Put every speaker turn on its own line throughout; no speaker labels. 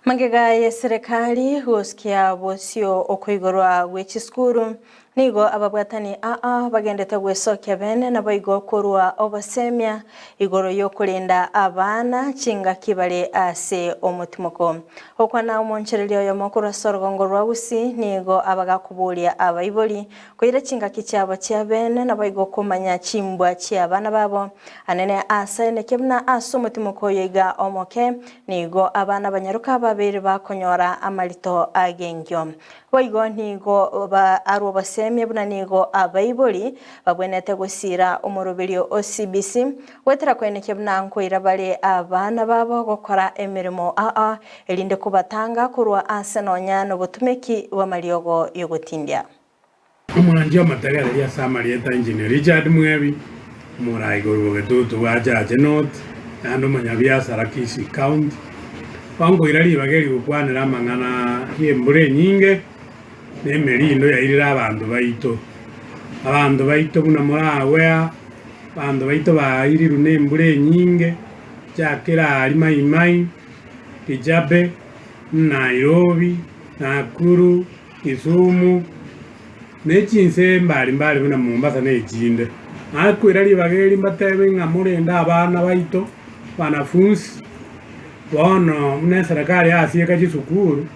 Magega ya serikali gusikia bosio okuigorwa gw'echisukuru nigo ababwatani bagendete gwesokia bene nabo igo korwa obasemia igoro yokulinda abana chingaki bari ase omutimoko okwana omonchererio yo mokuru sorgongo rwausi nigo abagakuburia abaibori koire chingaki cyabo cya bene nabo igo kumanya chimbwa cya abana babo anene ase nekebna ase omutimoko yiga omoke nigo abana banyaruka babiri bakonyora amarito agengyo boigo nigo aro basemye buna nigo abaibori babwenete gusira umurubirio OCBC wetera kweneke buna nkoira bari abana babo gukora emirimo elinde kubatanga kurwa ase nonyano butumeki wa mariogo yogutindia
umurangi w'amatagara ya Samarieta Engineer Richard Mwebi muraigoro getutu wajaje note ando manyabiasara Kisii County wango irali bageri gukwanira mangana yembure nyinge nemerindo yairira abantu baito buna murawe abantu baito bairiru nembure nyinge cyakera ari Mai Kijabe Nairobi Nakuru Kisumu nechinse mbali buna Mombasa necinde ariko irali bageri mbatebe ngamurenda abana baito banafunzi bono mune serikali asieka chisukuru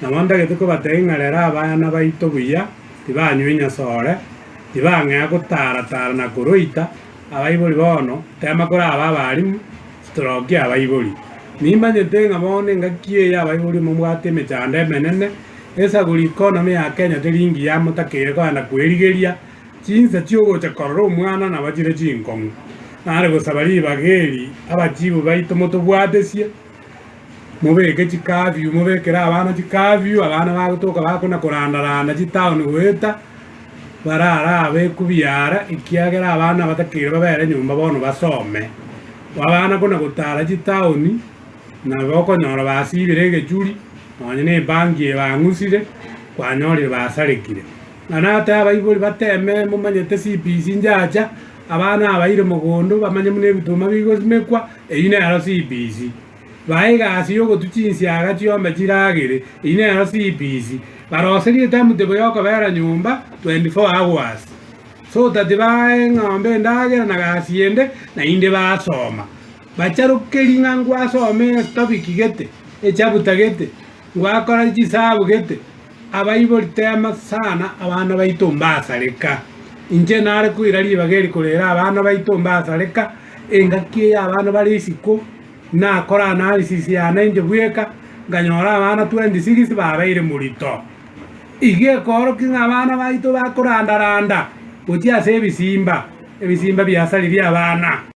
na wanda getuko bateng'arera abana baito buya tibanywinya sore tibang'ea gutara na kuruita abaibori bono temakora abarimu stroke abaibori nimanyete ng'amone ngakie ya abaibori mumwate mechande menene esaguri economy ya Kenya tiringi ya mutakire kwanda kwerigeria chinsa chiogocha korora omwana na bachire chinkongu nare gusabari bageri abachibu baito motobwatesie mubeke chikavyu mubekera abana chikavyu abana bagutoka bakona kurandaranda chitown gweta barara abekubyara ikiagera abana batakire babere nyumba bono basome abana kona gutara chitown na gokonyora basibire gechuri onyene bangi bangusire kwanyorire basarekire anata abaibori bateme mumanyete CPC njacha abana abaire mugondo bamanye mune bituma bigozimekwa eyine ara CPC baiga asiyo gotuchinsi agachiyombe chiragire ine ara CPC baroserie tamutebo yoko bera nyumba 24 hours so that bae ng'ombe ndagera na gasiende na inde basoma bacharukeri ng'angu asome topic gete echabutagete ngwakora chisabu gete abaibori tema sana abana baito mbasareka inje nare kuirali bageri kurera abana baito mbasareka engakie abana bari isiko na kora analysis ya nenge bweka nganyora abana 26 babaire murito ige koro kinga abana baito bakorandaranda butia se ebisimba byasali bya abana